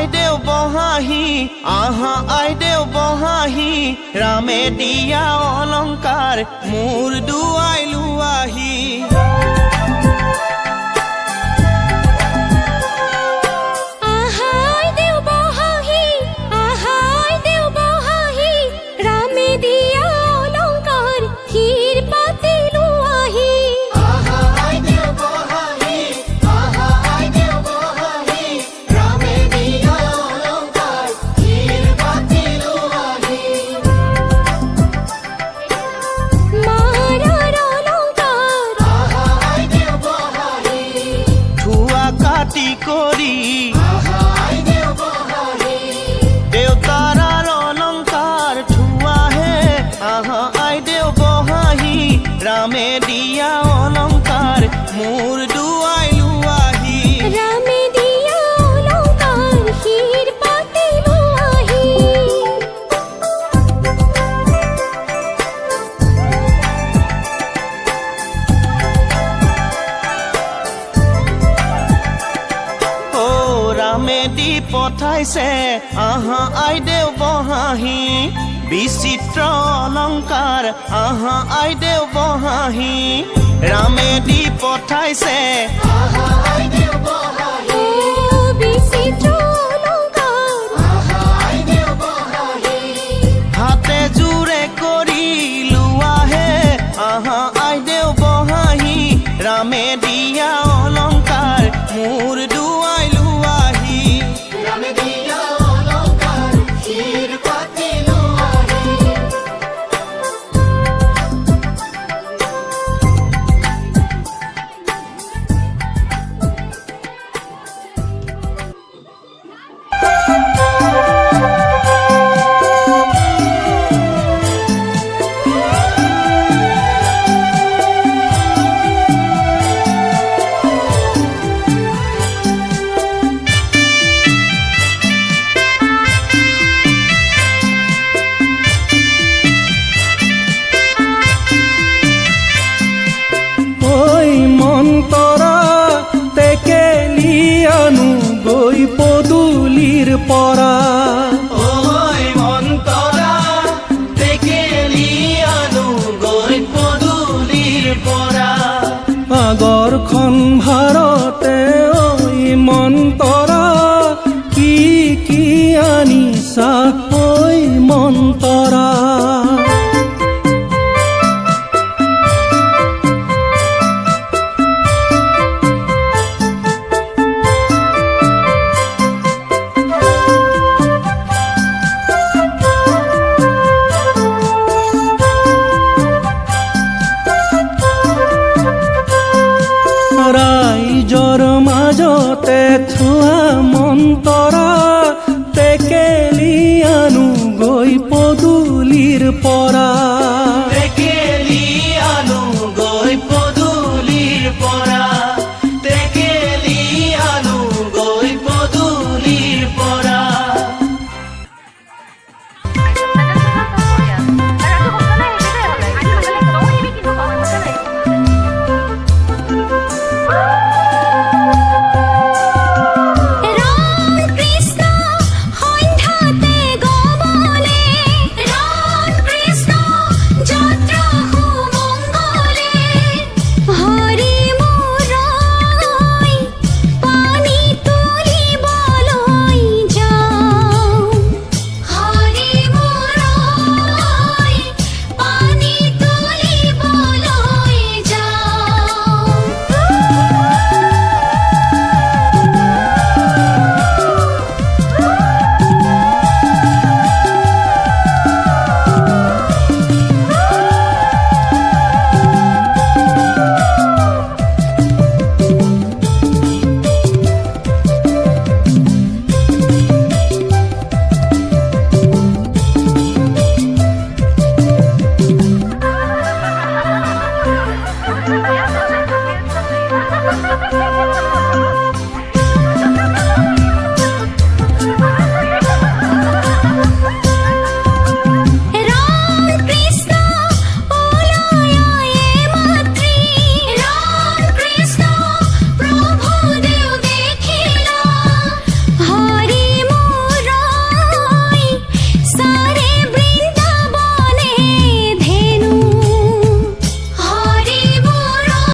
আইদেউ বহাহি আহা আইদেউ বহাহি ৰামে দিয়া অলংকাৰ মোৰ দুৱাই লোৱাহি কৰি দেউতাৰাৰ অলংকাৰ ধুৱাহে আহা আইদেউ বহাহি ৰামে দিয়া অলংকাৰ মোৰ দুৱাই লোৱাহি ৰামে দিয়া অলংকাৰ হীৰ পাতি লোৱাহি ৰামে দি পঠাইছে আহা আইদেউ বহাহি বিচিত্ৰ অলংকাৰ আহা আইদেউ বহাহি ৰামে দি পঠাইছে আহা আইদেউ বহাহি বিচিত্ৰ অলংকাৰ আহা আইদেউ বহাহি হাতে জোৰে কৰি লোৱাহে আহা আইদেউ বহাহি ৰামে দিয়া অলংকাৰ মোৰ দুৱাই লোৱাহি ৰামে দিয়া অলংকাৰ হীৰ পাতি লোৱাহি পদূলিৰ পৰা ঐ মন্তৰা টেকেলি আনো গৈ পদূলিৰ পৰা আগৰখন ভাৰতে ঐ মন্তৰা কি কি আনিছা ঐ মন্তৰা ৰাইজৰ মাজতে থোৱা মন্তৰা টেকেলি আনো গৈ পদূলিৰ পৰা টেকেলি আনো গৈ পদূলিৰ পৰা টেকেলি আনো গৈ পদূলিৰ পৰা